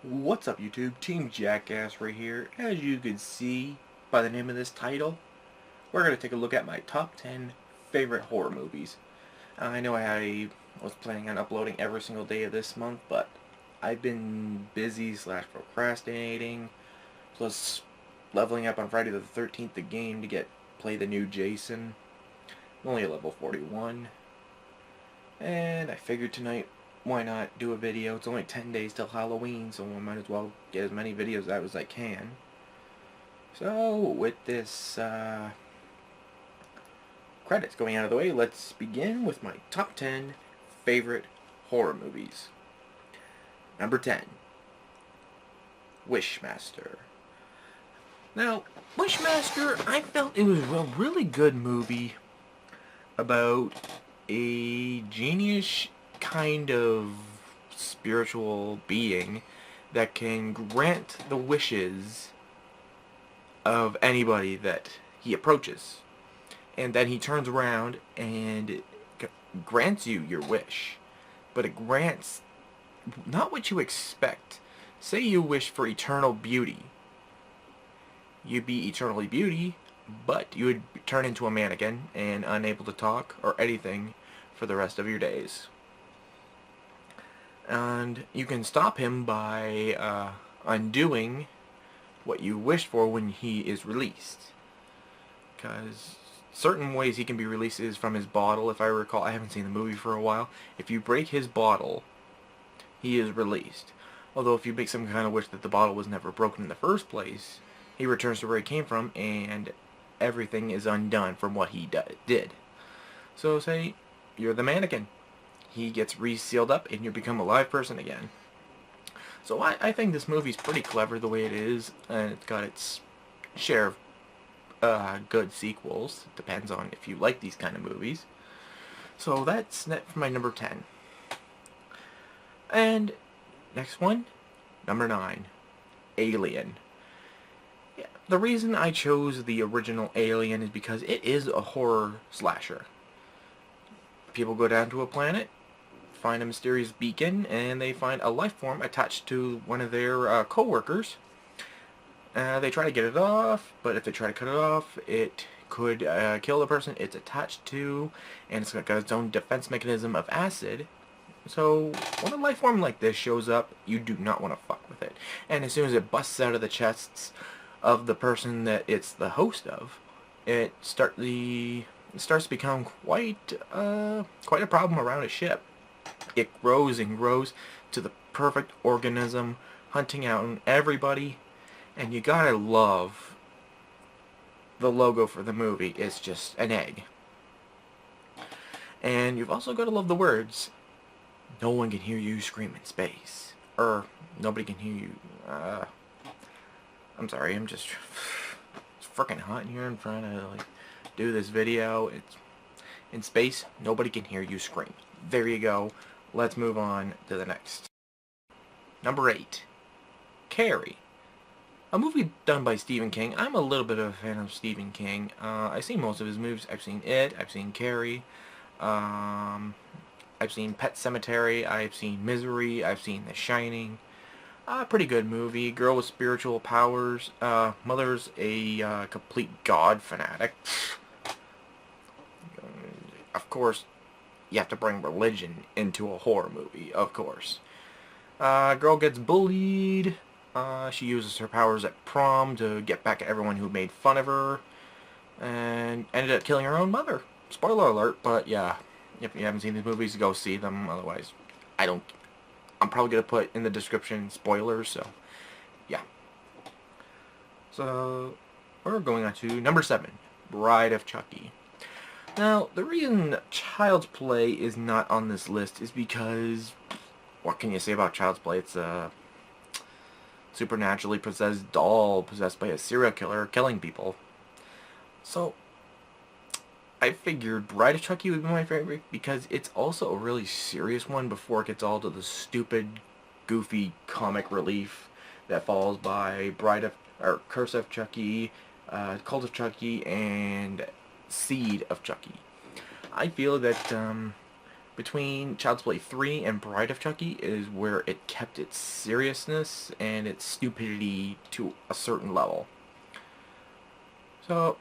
What's up, YouTube? Team Jackass right here. As you can see by the name of this title, we're going to take a look at my top 10 favorite horror movies. I know I was planning on uploading every single day of this month, but I've been busy slash procrastinating, plus leveling up on Friday the 13th the game to play the new Jason. I'm only at level 41, and I figured tonight, why not do a video? It's only 10 days till Halloween, so I might as well get as many videos out as I can. So, with this credits going out of the way, let's begin with my top 10 favorite horror movies. Number 10, Wishmaster. Now, Wishmaster, I felt it was a really good movie about a genius kind of spiritual being that can grant the wishes of anybody that he approaches. And then he turns around and grants you your wish. But it grants not what you expect. Say you wish for eternal beauty. You'd be eternally beauty, but you would turn into a mannequin and unable to talk or anything for the rest of your days. And you can stop him by undoing what you wished for when he is released. Because certain ways he can be released is from his bottle. If I recall, I haven't seen the movie for a while. If you break his bottle, he is released. Although if you make some kind of wish that the bottle was never broken in the first place, he returns to where he came from and everything is undone from what he did. So say you're the mannequin. He gets resealed up and you become a live person again. So I think this movie's pretty clever the way it is, and it's got its share of good sequels. It depends on if you like these kind of movies. So that's net for my number 10. And next one, number 9, Alien. Yeah, the reason I chose the original Alien is because it is a horror slasher. People go down to a planet, find a mysterious beacon, and they find a life form attached to one of their co-workers. They try to get it off, but if they try to cut it off, it could kill the person it's attached to, and it's got its own defense mechanism of acid. So when a life form like this shows up, you do not want to fuck with it. And as soon as it busts out of the chests of the person that it's the host of, it starts to become quite a problem around a ship. It grows and grows to the perfect organism, hunting out everybody, and you gotta love the logo for the movie. It's just an egg. And you've also gotta love the words, "No one can hear you scream in space." Or, "Nobody can hear you." I'm sorry, it's freaking hot in here. I'm trying to do this video. It's in space. Nobody can hear you scream. There you go. Let's move on to the next. Number 8, Carrie. A movie done by Stephen King. I'm a little bit of a fan of Stephen King. I've seen most of his movies. I've seen It. I've seen Carrie. I've seen Pet Sematary. I've seen Misery. I've seen The Shining. Pretty good movie. Girl with spiritual powers. Mother's a complete god fanatic. Of course, you have to bring religion into a horror movie, of course. Girl gets bullied. She uses her powers at prom to get back at everyone who made fun of her, and ended up killing her own mother. Spoiler alert, but yeah, if you haven't seen these movies, go see them. Otherwise, I'm probably going to put in the description spoilers, so yeah. So, we're going on to number 7, Bride of Chucky. Now, the reason Child's Play is not on this list is because, what can you say about Child's Play? It's a supernaturally possessed doll possessed by a serial killer killing people. So, I figured Bride of Chucky would be my favorite because it's also a really serious one before it gets all to the stupid, goofy comic relief that falls by Curse of Chucky, Cult of Chucky, and Seed of Chucky. I feel that between Child's Play 3 and Bride of Chucky is where it kept its seriousness and its stupidity to a certain level. So,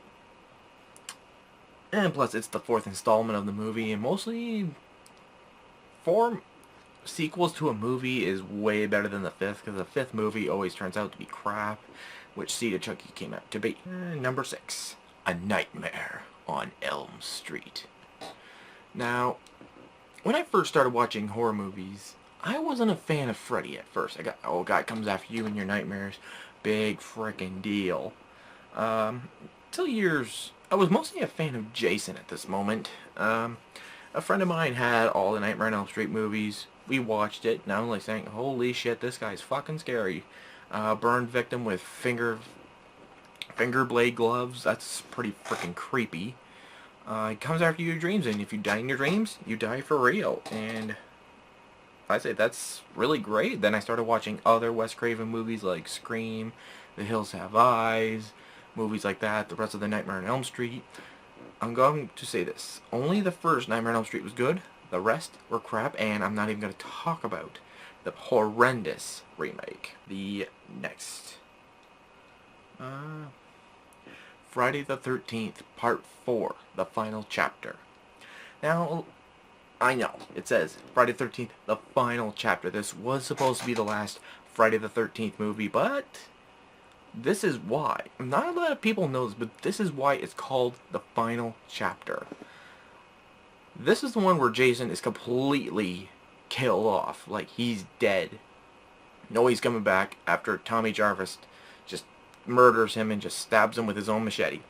and plus it's the fourth installment of the movie, and mostly 4 sequels to a movie is way better than the fifth, because the fifth movie always turns out to be crap, which Seed of Chucky came out to be. Number 6, A Nightmare on Elm Street. Now, when I first started watching horror movies, I wasn't a fan of Freddy at first. Oh, guy comes after you in your nightmares. Big frickin' deal. Till years, I was mostly a fan of Jason at this moment. A friend of mine had all the Nightmare on Elm Street movies. We watched it, and I'm like saying, holy shit, this guy's fucking scary. Burned victim with finger blade gloves. That's pretty freaking creepy. It comes after your dreams, and if you die in your dreams, you die for real. And I say that's really great. Then I started watching other Wes Craven movies like Scream, The Hills Have Eyes, movies like that, the rest of the Nightmare on Elm Street. I'm going to say this. Only the first Nightmare on Elm Street was good. The rest were crap, and I'm not even going to talk about the horrendous remake. The next. Friday the 13th, Part 4, the final chapter. Now, I know, it says Friday the 13th, the final chapter. This was supposed to be the last Friday the 13th movie, but this is why. Not a lot of people know this, but this is why it's called the final chapter. This is the one where Jason is completely killed off, like he's dead. No, he's coming back after Tommy Jarvis just murders him and just stabs him with his own machete.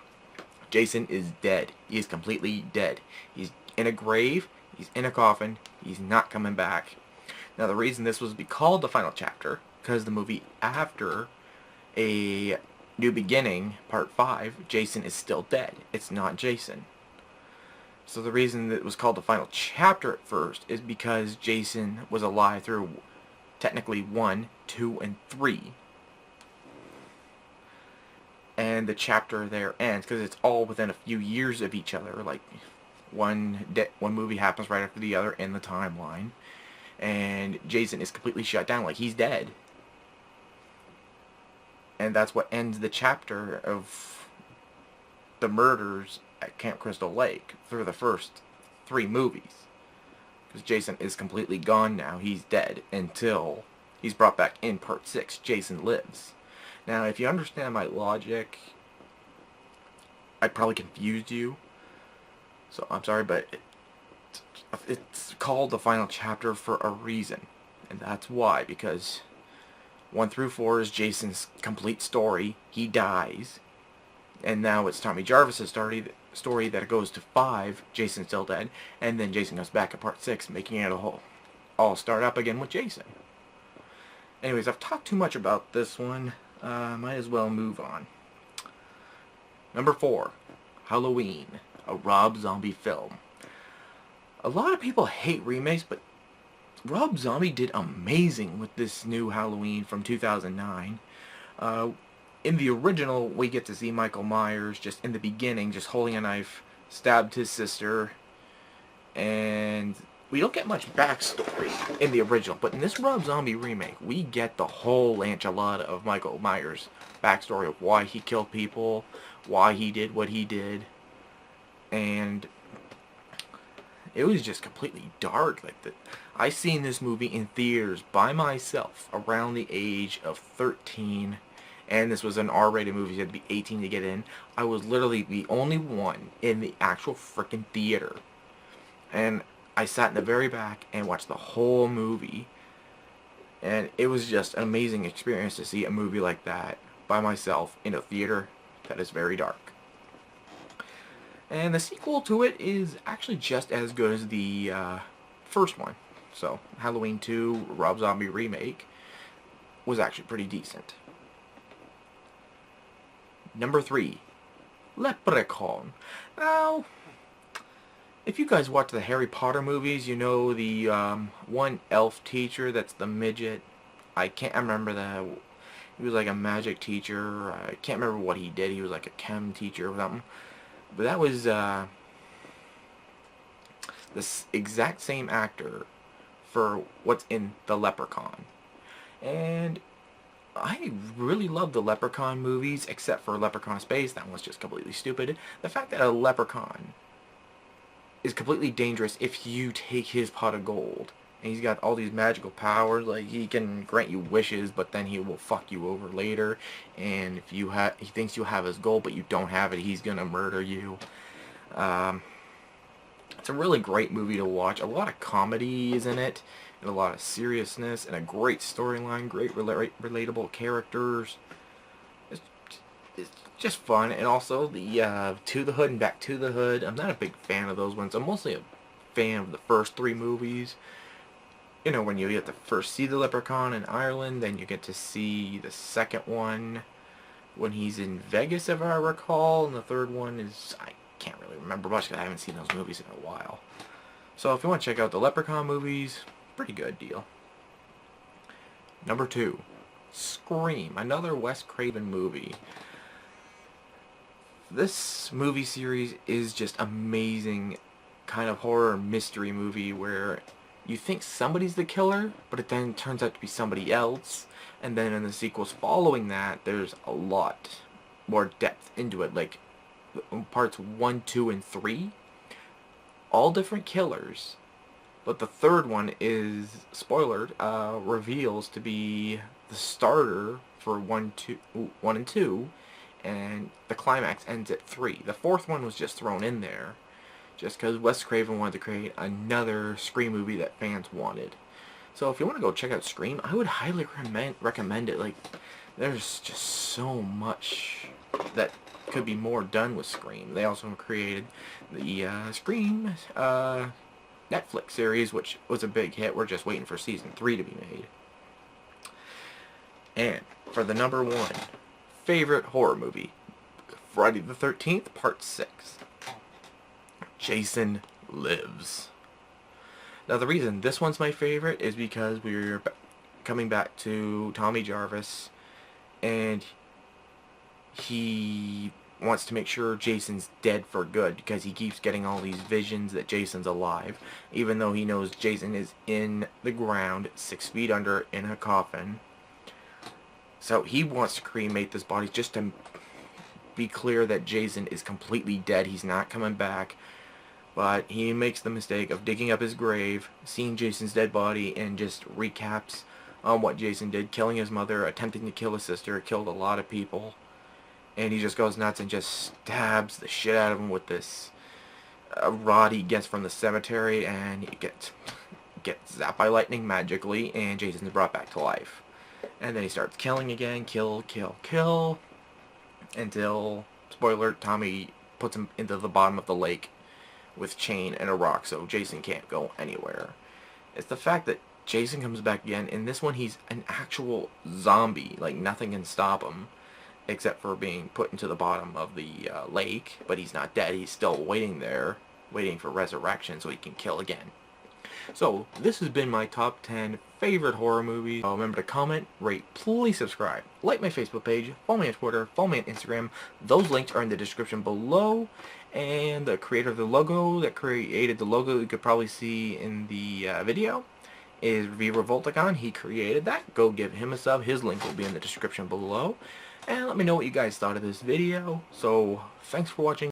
Jason is dead. He is completely dead. He's in a grave. He's in a coffin. He's not coming back. Now, the reason this was called the final chapter, because the movie after A New Beginning, Part 5, Jason is still dead. It's not Jason. So the reason that it was called the final chapter at first is because Jason was alive through technically 1, 2, and 3. And the chapter there ends because it's all within a few years of each other. Like one movie happens right after the other in the timeline, and Jason is completely shut down, like he's dead. And that's what ends the chapter of the murders at Camp Crystal Lake through the first 3 movies. Because Jason is completely gone now. He's dead until he's brought back in Part 6. Jason lives. Now, if you understand my logic, I probably confused you. So, I'm sorry, but it's called the final chapter for a reason. And that's why, because 1 through 4 is Jason's complete story. He dies. And now it's Tommy Jarvis' story that goes to 5, Jason's still dead. And then Jason goes back at Part 6, making it all start up again with Jason. Anyways, I've talked too much about this one. Might as well move on. Number 4, Halloween, a Rob Zombie film. A lot of people hate remakes, but Rob Zombie did amazing with this new Halloween from 2009. In the original, we get to see Michael Myers just in the beginning, just holding a knife, stabbed his sister, and we don't get much backstory in the original, but in this Rob Zombie remake, we get the whole enchilada of Michael Myers' backstory of why he killed people, why he did what he did, and it was just completely dark. I seen this movie in theaters by myself around the age of 13, and this was an R-rated movie, you had to be 18 to get in. I was literally the only one in the actual freaking theater, and I sat in the very back and watched the whole movie, and it was just an amazing experience to see a movie like that by myself in a theater that is very dark. And the sequel to it is actually just as good as the first one. So, Halloween 2, Rob Zombie remake, was actually pretty decent. Number 3, Leprechaun. Now, if you guys watch the Harry Potter movies, you know the one elf teacher that's the midget. I can't remember he was like a magic teacher. I can't remember what he did. He was like a chem teacher or something. But that was this exact same actor for what's in The Leprechaun. And I really love the Leprechaun movies, except for Leprechaun Space. That one's just completely stupid. The fact that a leprechaun is completely dangerous if you take his pot of gold. And he's got all these magical powers, like he can grant you wishes, but then he will fuck you over later. And if you he thinks you have his gold, but you don't have it, he's gonna murder you. It's a really great movie to watch. A lot of comedy is in it, and a lot of seriousness, and a great storyline, great relatable characters. It's, it's just fun, and also the To the Hood and Back to the Hood. I'm not a big fan of those ones. I'm mostly a fan of the first three movies. You know, when you get to first see the Leprechaun in Ireland, then you get to see the second one when he's in Vegas, if I recall, and the third one is, I can't really remember much because I haven't seen those movies in a while. So if you want to check out the Leprechaun movies, pretty good deal. Number 2, Scream, another Wes Craven movie. This movie series is just amazing, kind of horror mystery movie where you think somebody's the killer, but it then turns out to be somebody else. And then in the sequels following that, there's a lot more depth into it. Like parts 1, 2, and 3, all different killers. But the third one is, spoiler, reveals to be the starter for 1 and 2, and the climax ends at 3. The fourth one was just thrown in there just because Wes Craven wanted to create another Scream movie that fans wanted. So if you want to go check out Scream, I would highly recommend it. Like, there's just so much that could be more done with Scream. They also created the Scream Netflix series, which was a big hit. We're just waiting for season 3 to be made. And for the number 1 favorite horror movie, Friday the 13th, Part 6. Jason Lives. Now the reason this one's my favorite is because we're coming back to Tommy Jarvis, and he wants to make sure Jason's dead for good because he keeps getting all these visions that Jason's alive, even though he knows Jason is in the ground 6 feet under in a coffin. So he wants to cremate this body just to be clear that Jason is completely dead. He's not coming back. But he makes the mistake of digging up his grave, seeing Jason's dead body, and just recaps on what Jason did, killing his mother, attempting to kill his sister, killed a lot of people. And he just goes nuts and just stabs the shit out of him with this rod he gets from the cemetery, and he gets zapped by lightning magically, and Jason's brought back to life. And then he starts killing again, kill, until, spoiler, Tommy puts him into the bottom of the lake with chain and a rock, so Jason can't go anywhere. It's the fact that Jason comes back again. In this one, he's an actual zombie. Like, nothing can stop him except for being put into the bottom of the lake, but he's not dead. He's still waiting there, waiting for resurrection so he can kill again. So, this has been my top 10 favorite horror movies. Remember to comment, rate, please subscribe. Like my Facebook page, follow me on Twitter, follow me on Instagram. Those links are in the description below. And the creator of the logo that created the logo you could probably see in the video is Viva Voltagon. He created that. Go give him a sub. His link will be in the description below. And let me know what you guys thought of this video. So, thanks for watching.